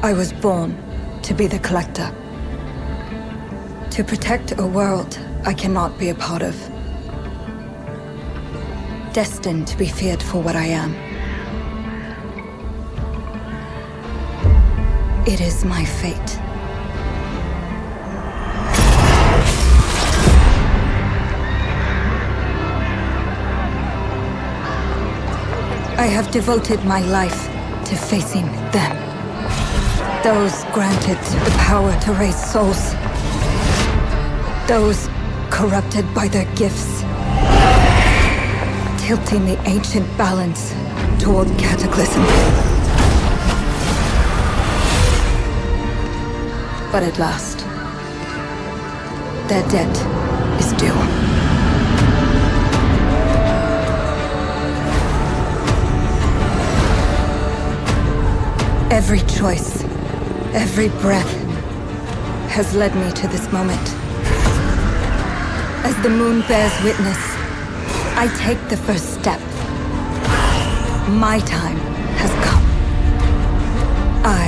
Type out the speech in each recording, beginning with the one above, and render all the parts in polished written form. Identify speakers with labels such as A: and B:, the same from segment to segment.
A: I was born to be the collector. To protect a world I cannot be a part of. Destined to be feared for what I am. It is my fate. I have devoted my life to facing them. Those granted the power to raise souls. Those corrupted by their gifts. Tilting the ancient balance toward cataclysm. But at last, their debt is due. Every choice, every breath has led me to this moment. As the moon bears witness, I take the first step. My time has come. I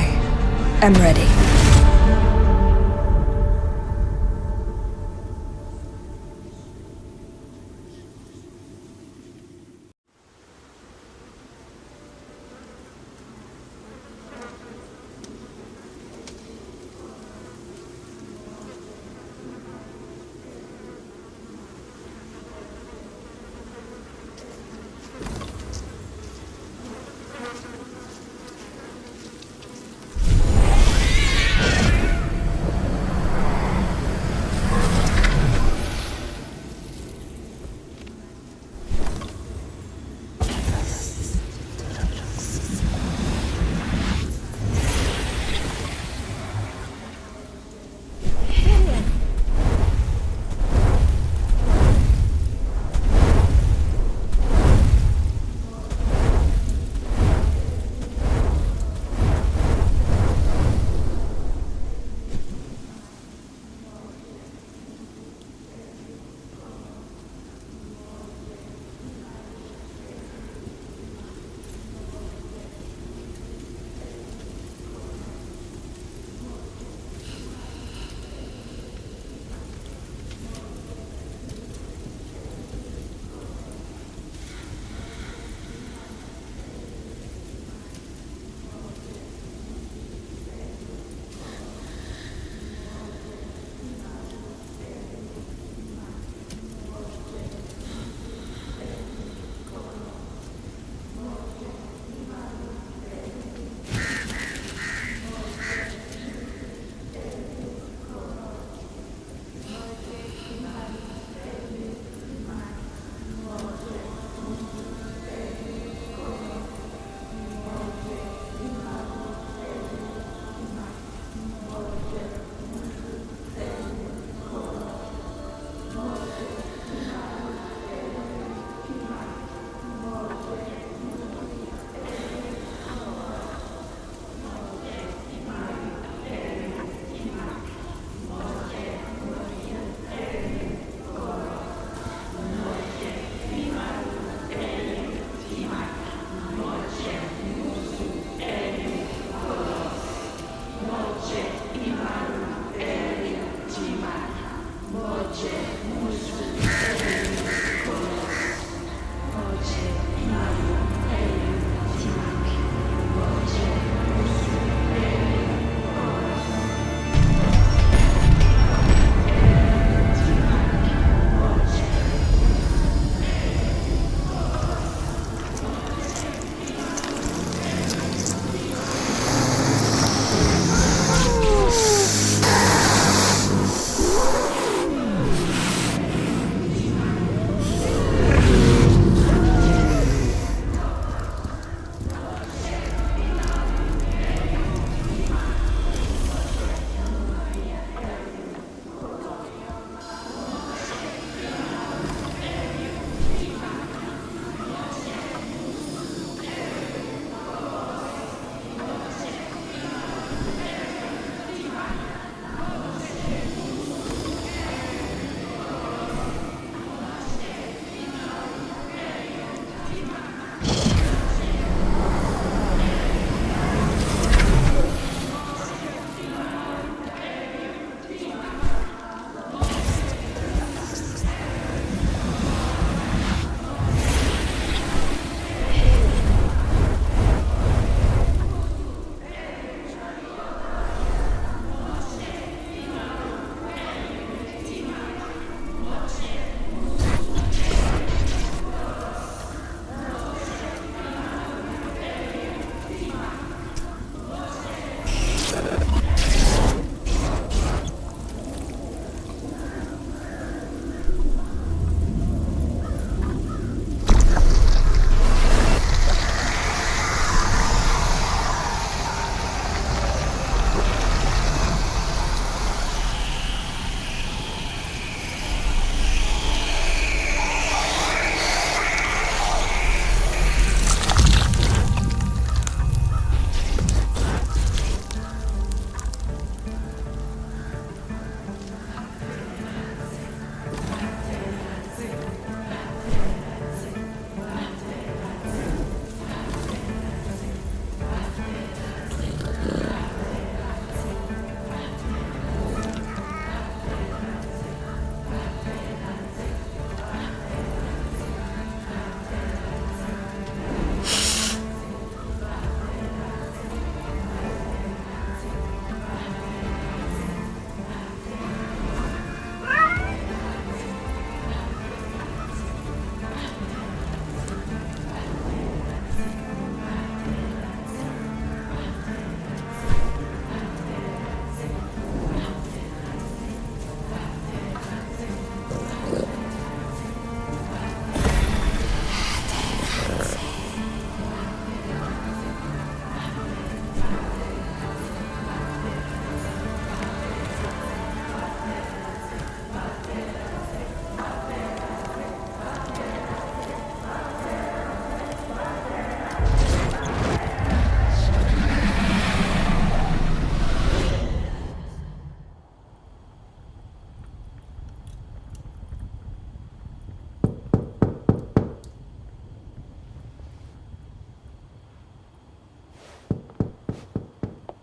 A: am ready.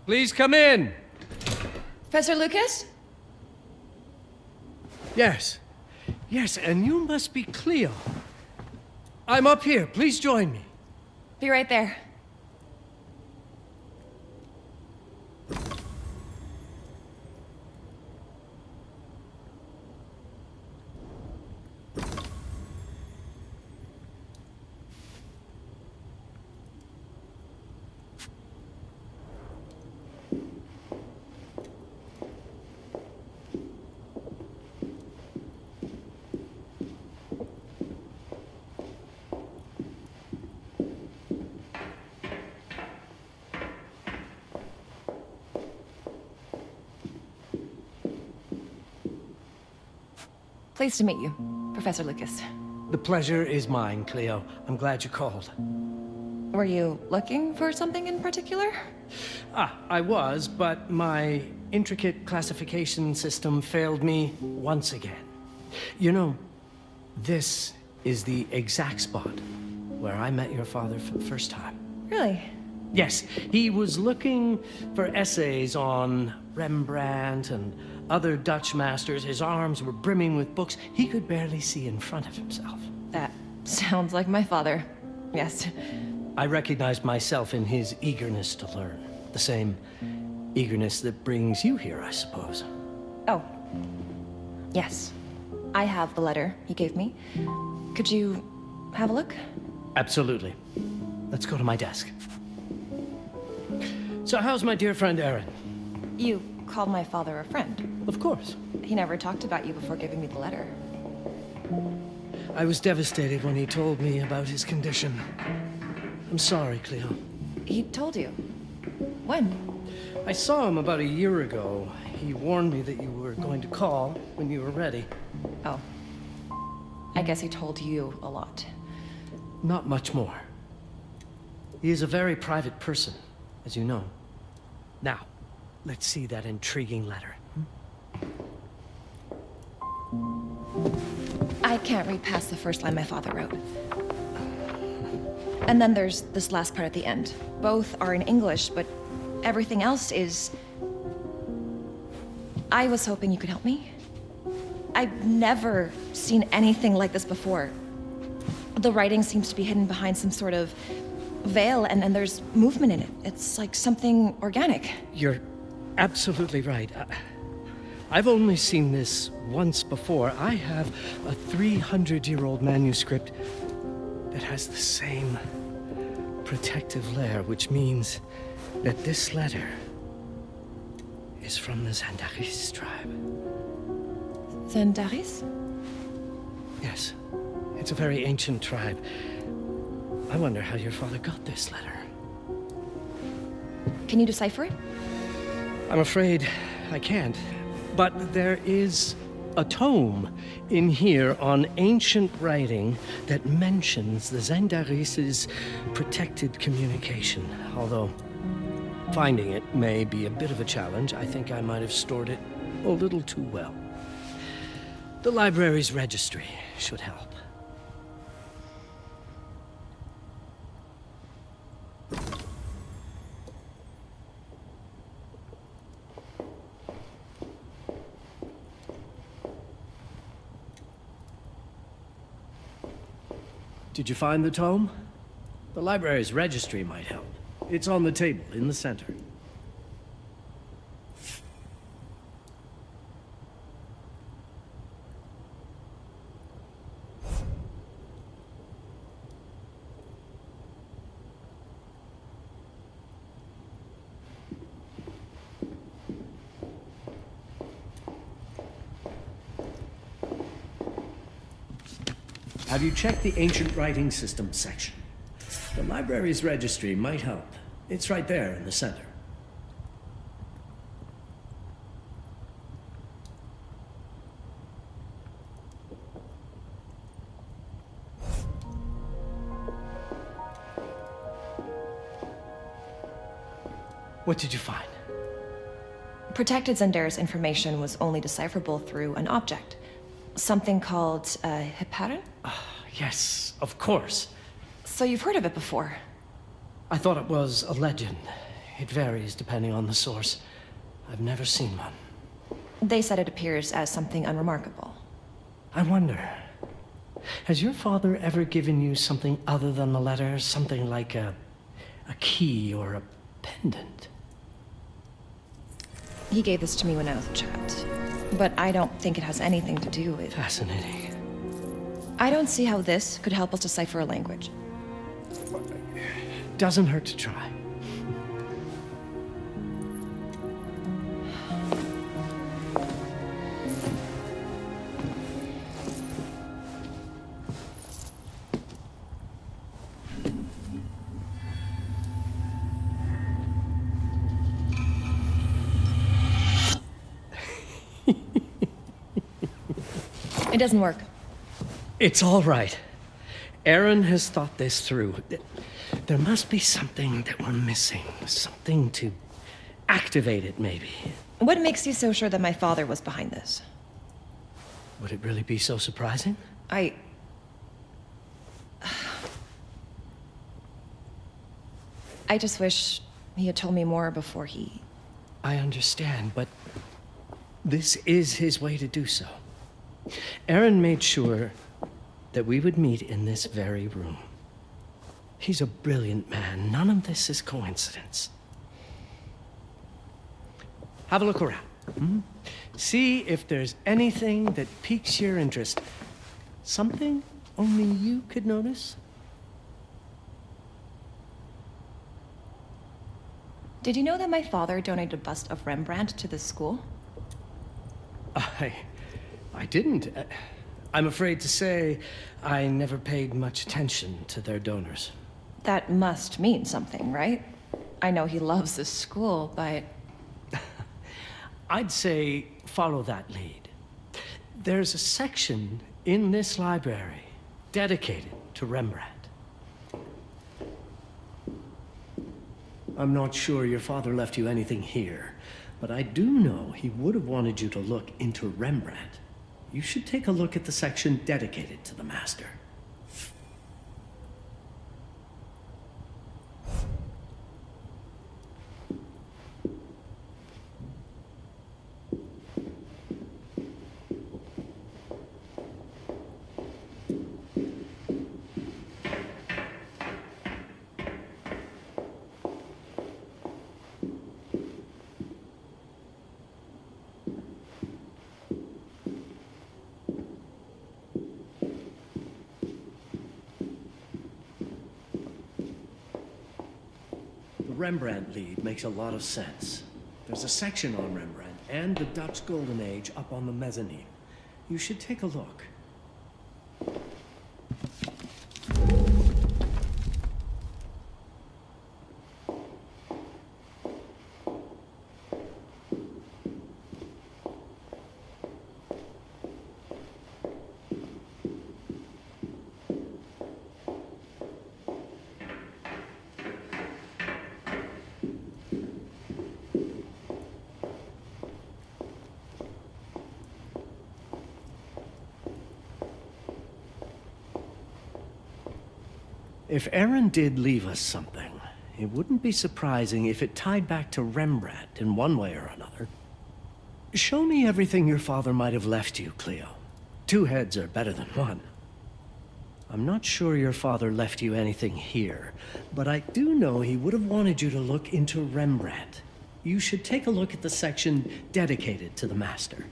B: Please come in.
C: Professor Lucas?
B: Yes. Yes, and you must be Cleo. I'm up here. Please join me.
C: Be right there. Pleased to meet you, Professor Lucas.
B: The pleasure is mine, Cleo. I'm glad you called.
C: Were you looking for something in particular?
B: I was, but my intricate classification system failed me once again. You know, this is the exact spot where I met your father for the first time.
C: Really?
B: Yes, he was looking for essays on Rembrandt and other Dutch masters. His arms were brimming with books. He could barely see in front of himself.
C: That sounds like my father. Yes.
B: I recognized myself in his eagerness to learn. The same eagerness that brings you here, I suppose.
C: Oh. Yes. I have the letter he gave me. Could you have a look?
B: Absolutely. Let's go to my desk. So how's my dear friend Aaron?
C: You called my father a friend.
B: Of course.
C: He never talked about you before giving me the letter.
B: I was devastated when he told me about his condition. I'm sorry, Cleo.
C: He told you? When?
B: I saw him about a year ago. He warned me that you were going to call when you were ready.
C: Oh. I guess he told you a lot.
B: Not much more. He is a very private person, as you know. Now, let's see that intriguing letter.
C: I can't read past the first line my father wrote. And then there's this last part at the end. Both are in English, but everything else is... I was hoping you could help me. I've never seen anything like this before. The writing seems to be hidden behind some sort of veil, and there's movement in it. It's like something organic.
B: You're absolutely right. I've only seen this once before. I have a 300-year-old manuscript that has the same protective layer, which means that this letter is from the Zandaris tribe.
C: Zandaris?
B: Yes. It's a very ancient tribe. I wonder how your father got this letter.
C: Can you decipher it?
B: I'm afraid I can't. But there is a tome in here on ancient writing that mentions the Zandaris' protected communication. Although finding it may be a bit of a challenge, I think I might have stored it a little too well. The library's registry should help. Did you find the tome? The library's registry might help. It's on the table in the center. Have you checked the ancient writing system section? The library's registry might help. It's right there in the center. What did you find?
C: Protected Zandaris information was only decipherable through an object. Something called a heparin?
B: Yes, of course.
C: So you've heard of it before?
B: I thought it was a legend. It varies depending on the source. I've never seen one.
C: They said it appears as something unremarkable.
B: I wonder, has your father ever given you something other than the letter? Something like a key or a pendant?
C: He gave this to me when I was a child, but I don't think it has anything to do with...
B: Fascinating.
C: I don't see how this could help us decipher a language.
B: Doesn't hurt to try.
C: It doesn't work.
B: It's all right. Aaron has thought this through. There must be something that we're missing. Something to activate it, maybe.
C: What makes you so sure that my father was behind this?
B: Would it really be so surprising?
C: I just wish he had told me more before he...
B: I understand, but this is his way to do so. Aaron made sure that we would meet in this very room. He's a brilliant man. None of this is coincidence. Have a look around. See if there's anything that piques your interest. Something only you could notice?
C: Did you know that my father donated a bust of Rembrandt to this school?
B: I didn't. I'm afraid to say I never paid much attention to their donors.
C: That must mean something, right? I know he loves this school, but...
B: I'd say follow that lead. There's a section in this library dedicated to Rembrandt. I'm not sure your father left you anything here, but I do know he would have wanted you to look into Rembrandt. You should take a look at the section dedicated to the master. The Rembrandt lead makes a lot of sense. There's a section on Rembrandt and the Dutch Golden Age up on the mezzanine. You should take a look. If Aaron did leave us something, it wouldn't be surprising if it tied back to Rembrandt in one way or another. Show me everything your father might have left you, Cleo. 2 heads are better than 1. I'm not sure your father left you anything here, but I do know he would have wanted you to look into Rembrandt. You should take a look at the section dedicated to the master.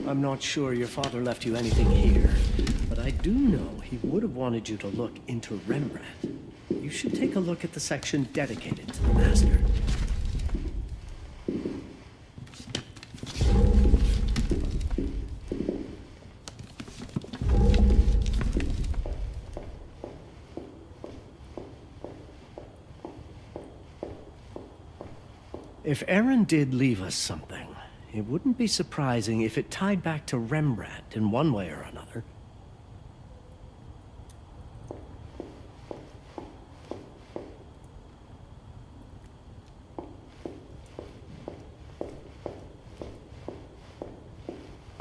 B: I'm not sure your father left you anything here, but I do know he would have wanted you to look into Rembrandt. You should take a look at the section dedicated to the master. If Aaron did leave us something, it wouldn't be surprising if it tied back to Rembrandt in one way or another.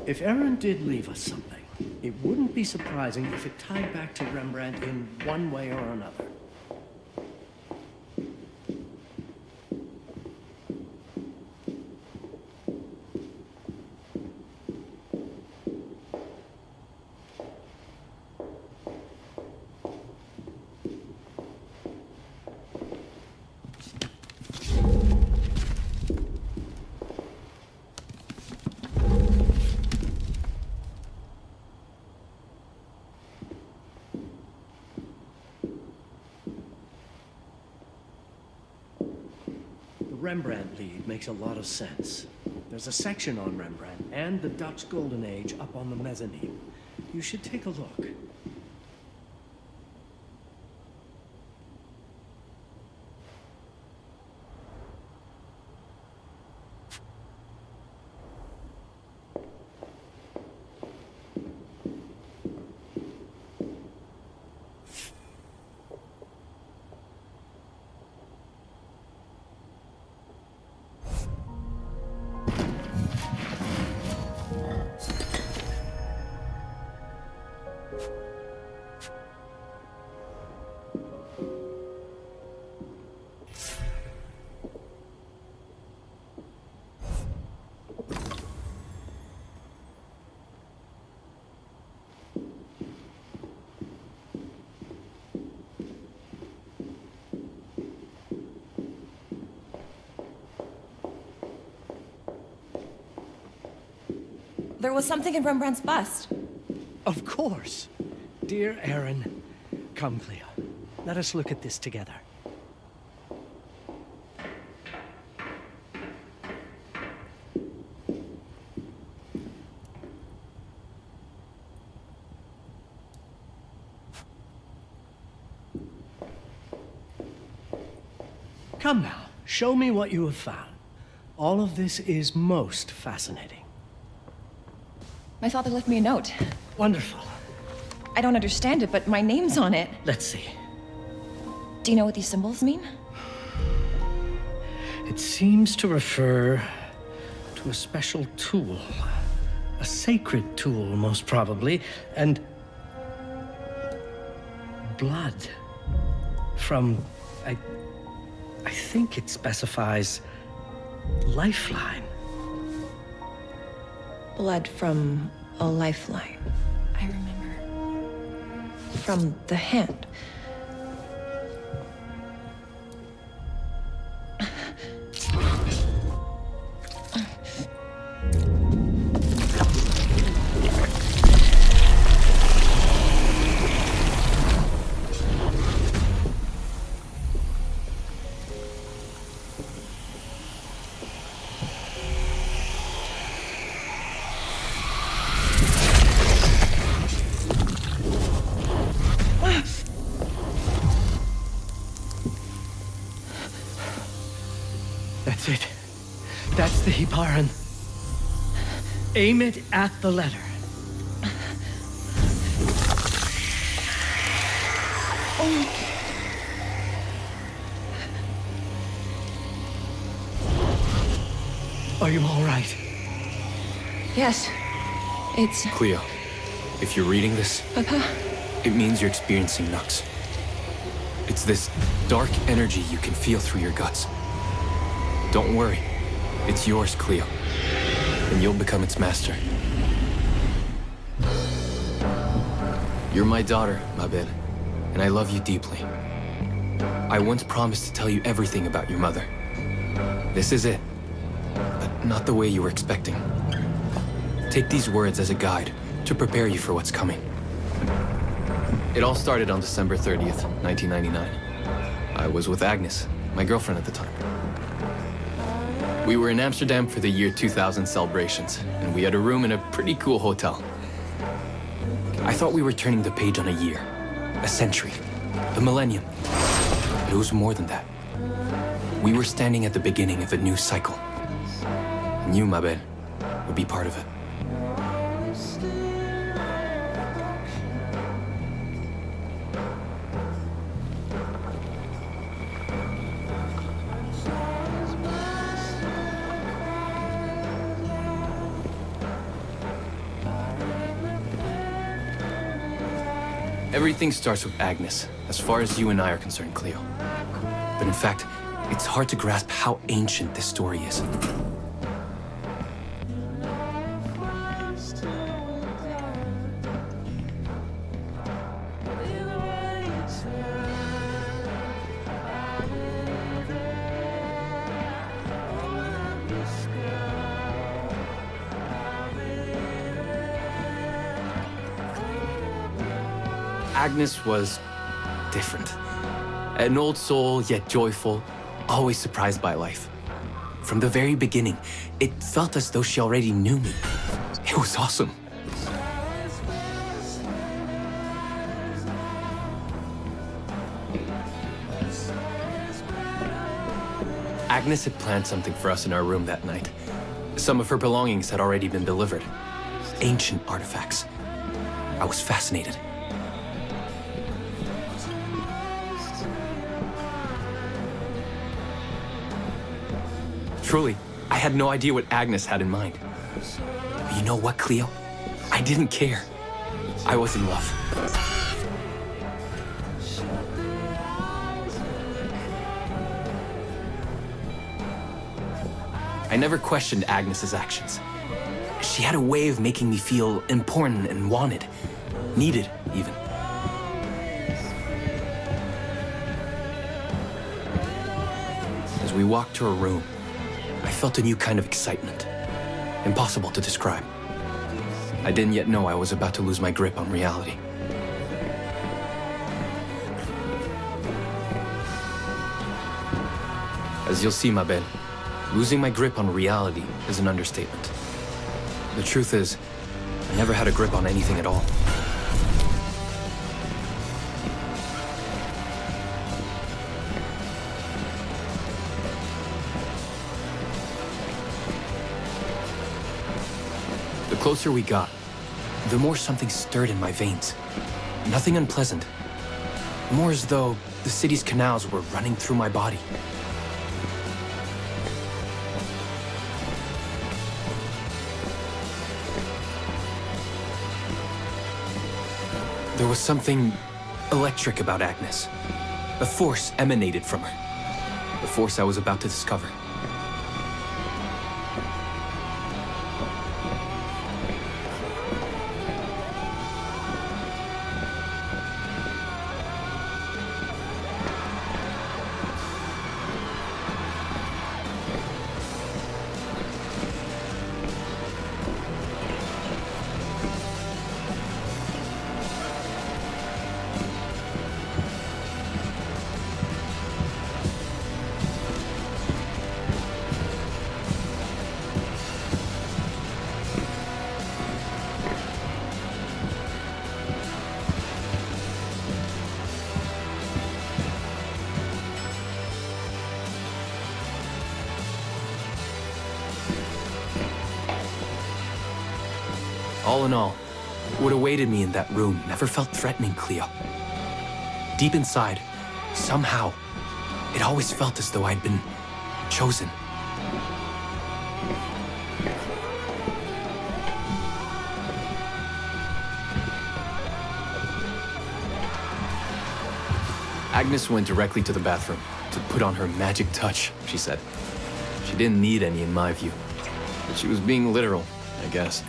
B: If Aaron did leave us something, it wouldn't be surprising if it tied back to Rembrandt in one way or another. Rembrandt lead makes a lot of sense. There's a section on Rembrandt and the Dutch Golden Age up on the mezzanine. You should take a look.
C: There was something in Rembrandt's bust.
B: Of course. Dear Aaron, come, Cleo. Let us look at this together. Come now, show me what you have found. All of this is most fascinating.
C: My father left me a note.
B: Wonderful.
C: I don't understand it, but my name's on it.
B: Let's see.
C: Do you know what these symbols mean?
B: It seems to refer to a special tool. A sacred tool, most probably, and blood from, I think it specifies lifeline.
C: Blood from a lifeline. I remember. From the hand.
B: That's it. That's the Hiparan. Aim it at the letter. Are you all right?
C: Yes. It's...
D: Cleo, if you're reading this,
C: Papa?
D: it means you're experiencing Nux. It's this dark energy you can feel through your guts. Don't worry. It's yours, Cleo. And you'll become its master. You're my daughter, ma belle, and I love you deeply. I once promised to tell you everything about your mother. This is it, but not the way you were expecting. Take these words as a guide to prepare you for what's coming. It all started on December 30th, 1999. I was with Agnes, my girlfriend at the time. We were in Amsterdam for the year 2000 celebrations, and we had a room in a pretty cool hotel. I thought we were turning the page on a year, a century, a millennium. But it was more than that. We were standing at the beginning of a new cycle. And you, ma belle, would be part of it. Everything starts with Agnes, as far as you and I are concerned, Cleo. But in fact, it's hard to grasp how ancient this story is. Agnes was different. An old soul, yet joyful, always surprised by life. From the very beginning, it felt as though she already knew me. It was awesome. Agnes had planned something for us in our room that night. Some of her belongings had already been delivered. Ancient artifacts. I was fascinated. Truly, I had no idea what Agnes had in mind. But you know what, Cleo? I didn't care. I was in love. I never questioned Agnes's actions. She had a way of making me feel important and wanted. Needed, even. As we walked to her room, I felt a new kind of excitement, impossible to describe. I didn't yet know I was about to lose my grip on reality. As you'll see, ma belle, losing my grip on reality is an understatement. The truth is, I never had a grip on anything at all. The closer we got, the more something stirred in my veins. Nothing unpleasant. More as though the city's canals were running through my body. There was something electric about Agnes. A force emanated from her. The force I was about to discover. All in all, what awaited me in that room never felt threatening, Cleo. Deep inside, somehow, it always felt as though I'd been chosen. Agnes went directly to the bathroom to put on her magic touch, she said. She didn't need any in my view, but she was being literal, I guess.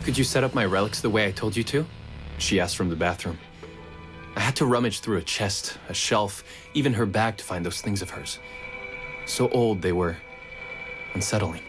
D: Could you set up my relics the way I told you to? She asked from the bathroom. I had to rummage through a chest, a shelf, even her bag to find those things of hers. So old they were unsettling.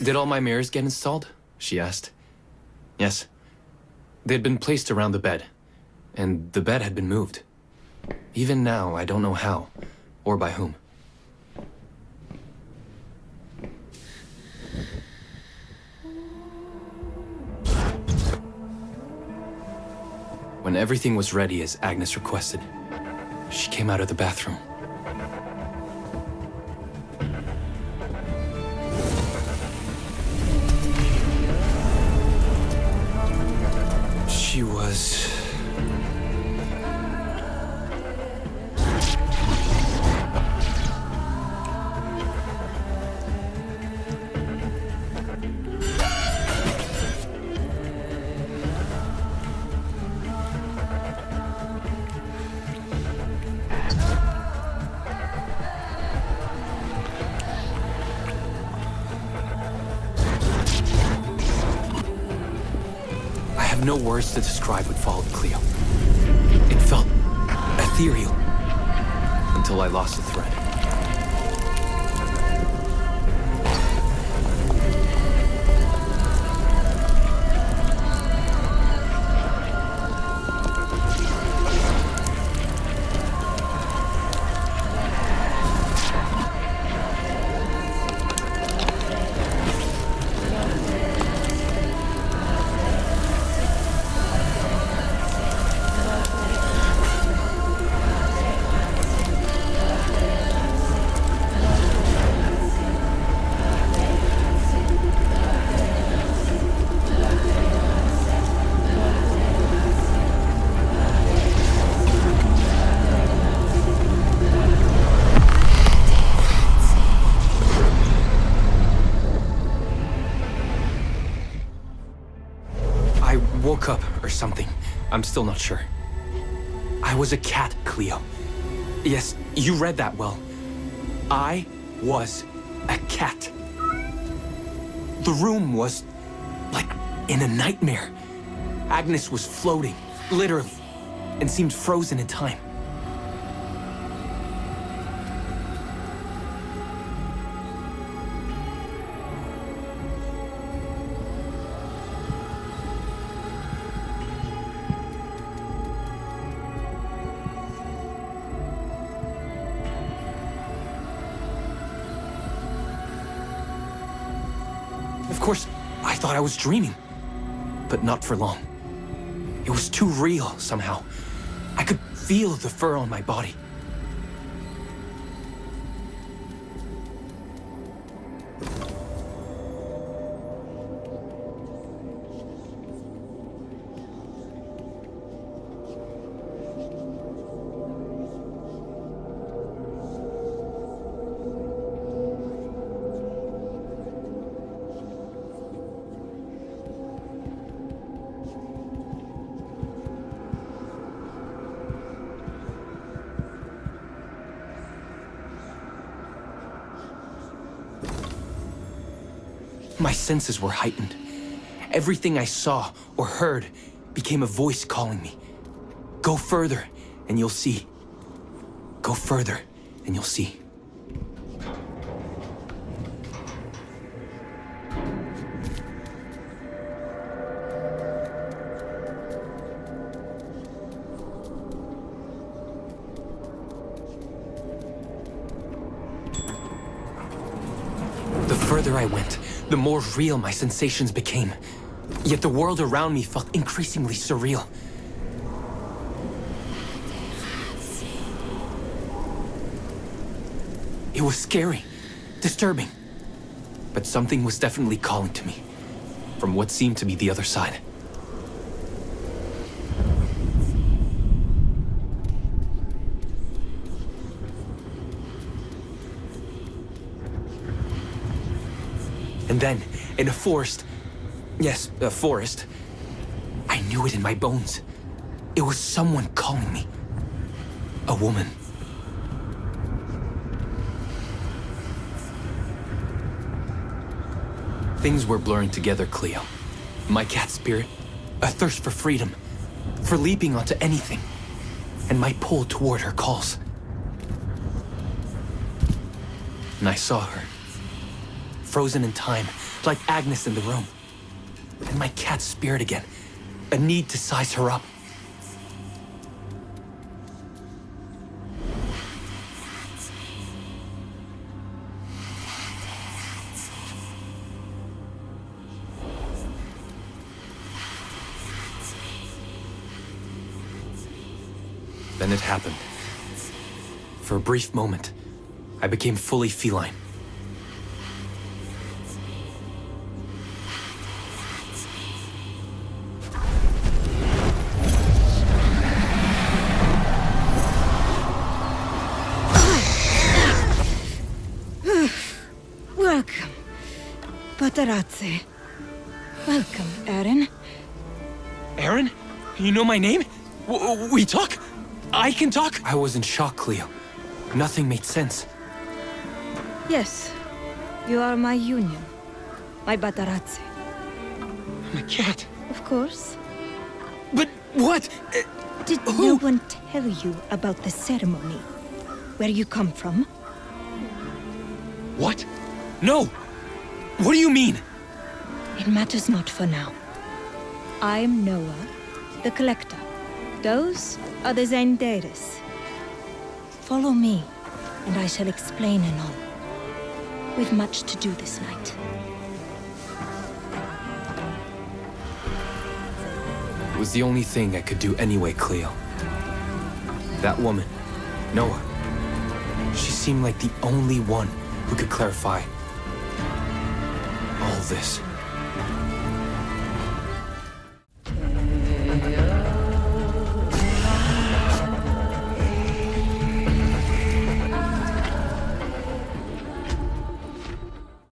D: Did all my mirrors get installed? She asked. Yes. They'd been placed around the bed, and the bed had been moved. Even now, I don't know how, or by whom. When everything was ready as Agnes requested, she came out of the bathroom. She was... no words to describe what followed, Cleo. It felt ethereal until I lost the thread. Woke up or something. I'm still not sure. I was a cat, Cleo. Yes, you read that well. I was a cat. The room was like in a nightmare. Agnes was floating, literally, and seemed frozen in time. Of course, I thought I was dreaming, but not for long. It was too real, somehow. I could feel the fur on my body. My senses were heightened. Everything I saw or heard became a voice calling me. Go further, and you'll see. Go further, and you'll see. The further I went, the more real my sensations became. Yet the world around me felt increasingly surreal. It was scary, disturbing. But something was definitely calling to me, from what seemed to be the other side. And then, in a forest, yes, a forest, I knew it in my bones. It was someone calling me. A woman. Things were blurring together, Cleo. My cat spirit, a thirst for freedom, for leaping onto anything, and my pull toward her calls. And I saw her. frozen in time, like Agnes in the room. And my cat's spirit again. A need to size her up. Then it happened. For a brief moment, I became fully feline.
A: Welcome, Paparazzi. Welcome, Aaron.
D: Aaron? You know my name? We talk? I can talk? I was in shock, Cleo. Nothing made sense.
A: Yes, you are my union. My Paparazzi.
D: My cat.
A: Of course.
D: But what?
A: Did
D: Who?
A: no one tell you about the ceremony? Where you come from?
D: What? No! What do you mean?
A: It matters not for now. I'm Noah, the Collector. Those are the Zendaris. Follow me, and I shall explain in all. We've much to do this night.
D: It was the only thing I could do anyway, Cleo. That woman, Noah, she seemed like the only one who could clarify all this.